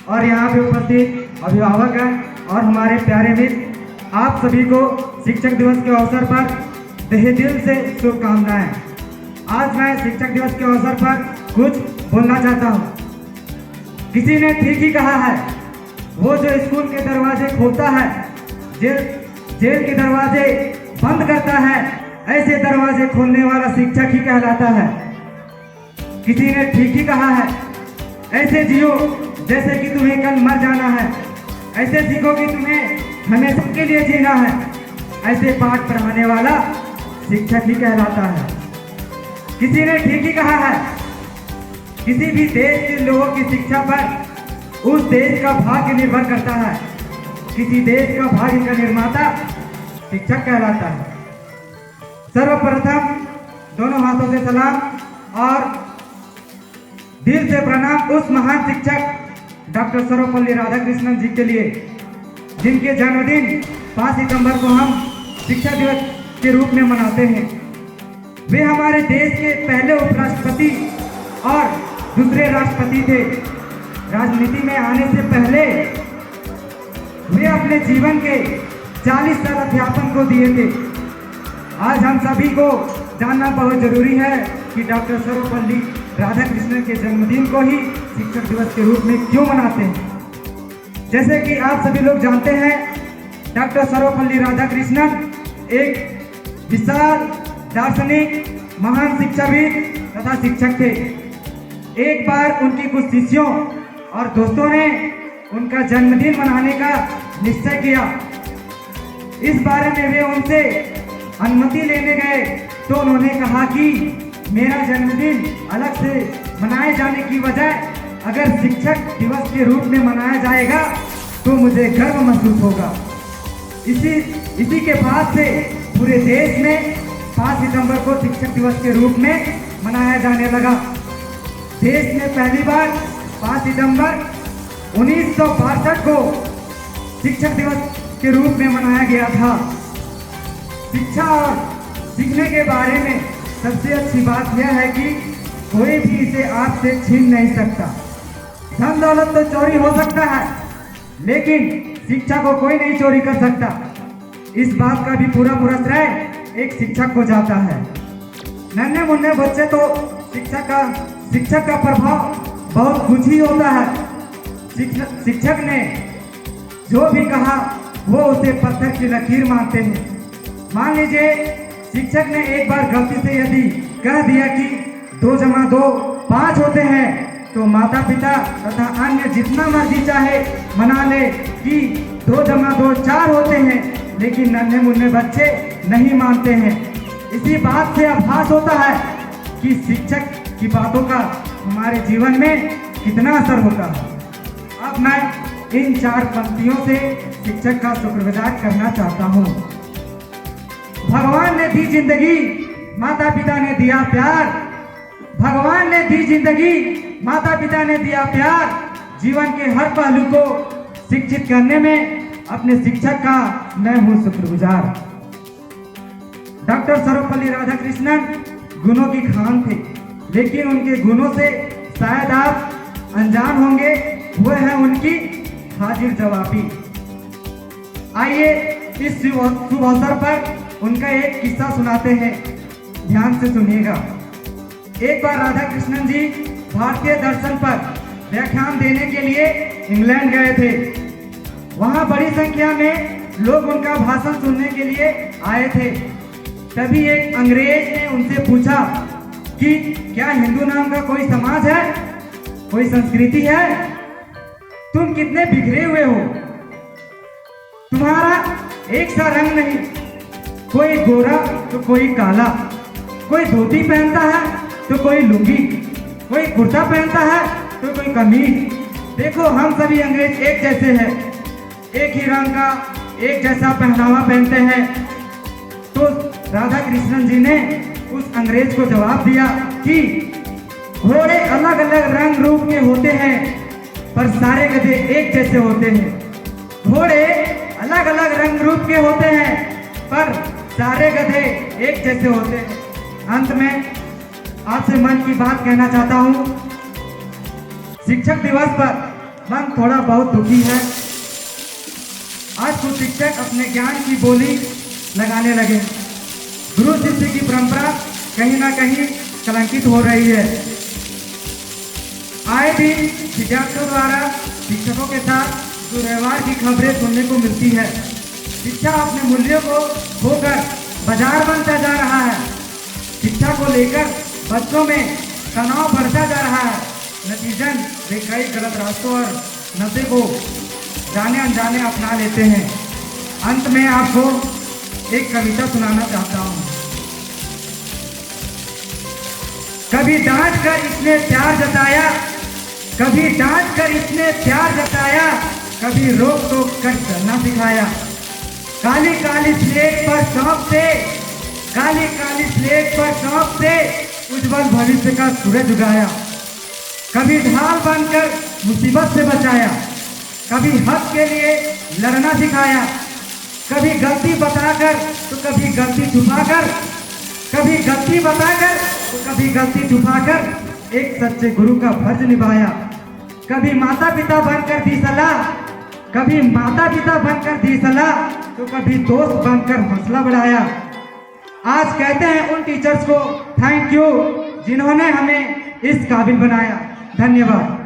और यहाँ पे उपस्थित अभिभावक हैं और हमारे प्यारे मित्र, आप सभी को शिक्षक दिवस के अवसर पर तहे दिल से शुभकामनाएं। आज मैं शिक्षक दिवस के अवसर पर कुछ बोलना चाहता हूँ। किसी ने ठीक ही कहा है, वो जो स्कूल के दरवाजे खोलता है, जेल के दरवाजे बंद करता है, ऐसे दरवाजे खोलने वाला शिक्षक ही कहलाता है। किसी ने ठीक ही कहा है, ऐसे जियो जैसे कि तुम्हें कल मर जाना है, ऐसे सीखो कि तुम्हें हमेशा के लिए जीना है, ऐसे पाठ पढ़ाने वाला शिक्षक ही कहलाता है। किसी ने ठीक ही कहा है, किसी भी देश के लोगों की शिक्षा पर उस देश का भाग्य निर्भर करता है। किसी देश का भाग्य का निर्माता शिक्षक कहलाता है। सर्वप्रथम दोनों हाथों से सलाम और दिल से प्रणाम उस महान शिक्षक डॉक्टर सर्वपल्ली राधाकृष्णन जी के लिए, जिनके जन्मदिन 5 सितंबर को हम शिक्षक दिवस के रूप में मनाते हैं। वे हमारे देश के पहले उपराष्ट्रपति और दूसरे राष्ट्रपति थे। राजनीति में आने से पहले वे अपने जीवन के 40 साल अध्यापन को दिए थे। आज हम सभी को जानना बहुत जरूरी है कि डॉक्टर सर्वपल्ली राधाकृष्णन के जन्मदिन को ही शिक्षक दिवस के रूप में क्यों मनाते हैं। जैसे कि आप सभी लोग जानते हैं, डॉक्टर सर्वपल्ली राधाकृष्णन एक विशाल दार्शनिक महान शिक्षाविद तथा शिक्षक थे। एक बार उनकी कुछ शिष्यों और दोस्तों ने उनका जन्मदिन मनाने का निश्चय किया। इस बारे में वे उनसे अनुमति लेने गए तो उन्होंने कहा कि मेरा जन्मदिन अलग से मनाए जाने की बजाय अगर शिक्षक दिवस के रूप में मनाया जाएगा तो मुझे गर्व महसूस होगा। इसी के बाद से पूरे देश में 5 सितंबर को शिक्षक दिवस के रूप में मनाया जाने लगा। देश में पहली बार 5 सितंबर 1962 को शिक्षक दिवस के रूप में मनाया गया था। शिक्षा और सीखने के बारे में सबसे अच्छी बात यह है कि कोई भी इसे आपसे छीन नहीं सकता। धन दौलत तो चोरी हो सकता है, लेकिन शिक्षा को कोई नहीं चोरी कर सकता। इस बात का भी पूरा श्रेय एक शिक्षक को जाता है। नन्हे मुन्ने बच्चे तो शिक्षक का प्रभाव बहुत कुछ ही होता है। शिक्षक ने जो भी कहा वो उसे पत्थर की लकीर मानते हैं। मान लीजिए शिक्षक ने एक बार गलती से यदि कह दिया कि 2 + 2 5 होते हैं, तो माता पिता तथा अन्य जितना मर्जी चाहे मना ले कि 2 + 2 4 होते हैं, लेकिन नन्हे मुन्ने बच्चे नहीं मानते हैं। इसी बात से आभास होता है कि शिक्षक की बातों का हमारे जीवन में कितना असर होता है। अब मैं इन 4 पंक्तियों से शिक्षक का शुक्रगुजार करना चाहता हूँ। भगवान ने दी जिंदगी, माता पिता ने दिया प्यार। भगवान ने दी जिंदगी, माता पिता ने दिया प्यार। जीवन के हर पहलू को शिक्षित करने में अपने शिक्षक का मैं हूँ शुक्रगुजार। डॉक्टर सर्वपल्ली राधाकृष्णन गुणों की खान थे, लेकिन उनके गुणों से शायद आप अनजान होंगे। वो है उनकी हाजिर जवाबी। आइए इस शुभ अवसर पर उनका एक किस्सा सुनाते हैं, ध्यान से सुनिएगा। एक बार राधाकृष्णन जी भारतीय दर्शन पर व्याख्यान देने के लिए इंग्लैंड गए थे। वहां बड़ी संख्या में लोग उनका भाषण सुनने के लिए आए थे। तभी एक अंग्रेज ने उनसे पूछा कि क्या हिंदू नाम का कोई समाज है, कोई संस्कृति है? तुम कितने बिखरे हुए हो, तुम्हारा एक सा रंग नहीं, कोई गोरा तो कोई काला, कोई धोती पहनता है तो कोई लुंगी, कोई कुर्ता पहनता है तो कोई कमीज। देखो हम सभी अंग्रेज एक जैसे हैं, एक ही रंग का एक जैसा पहनावा पहनते हैं। तो राधाकृष्णन जी ने उस अंग्रेज को जवाब दिया कि घोड़े अलग अलग रंग रूप के होते हैं पर सारे गधे एक जैसे होते हैं। घोड़े अलग अलग रंग रूप के होते हैं पर सारे गधे एक जैसे होते हैं। अंत में आपसे मन की बात कहना चाहता हूँ। शिक्षक दिवस पर मन थोड़ा बहुत दुखी है। आज कुछ शिक्षक अपने ज्ञान की बोली लगाने लगे। गुरु शिष्य की परंपरा कहीं ना कहीं कलंकित हो रही है। आए दिन विद्यार्थियों द्वारा शिक्षकों के साथ दुर्व्यवहार की खबरें सुनने को मिलती है। शिक्षा अपने मूल्यों को खोकर बाजार बनता जा रहा है। शिक्षा को लेकर बच्चों में तनाव बढ़ता जा रहा है। नतीजन वे कई गलत रास्तों और नशे को जाने अनजाने अपना लेते हैं। अंत में आपको एक कविता सुनाना चाहता हूँ। कभी डांट कर इसने प्यार जताया, कभी डांट कर इसने प्यार जताया, कभी रोक टोक कर चलना सिखाया। काली काली स्लेट पर चौक से, काली काली स्लेट पर चौक से उज्जवल भविष्य का सूरज उगाया। कभी ढाल बनकर मुसीबत से बचाया, कभी हक के लिए लड़ना सिखाया। कभी गलती बताकर तो कभी गलती छुपाकर, कभी गलती बताकर तो कभी गलती छुपाकर एक सच्चे गुरु का फर्ज निभाया। कभी माता पिता बनकर दी सलाह, कभी माता पिता बनकर दी सलाह, तो कभी दोस्त बनकर हौसला बढ़ाया। आज कहते हैं उन टीचर्स को थैंक यू जिन्होंने हमें इस काबिल बनाया। धन्यवाद।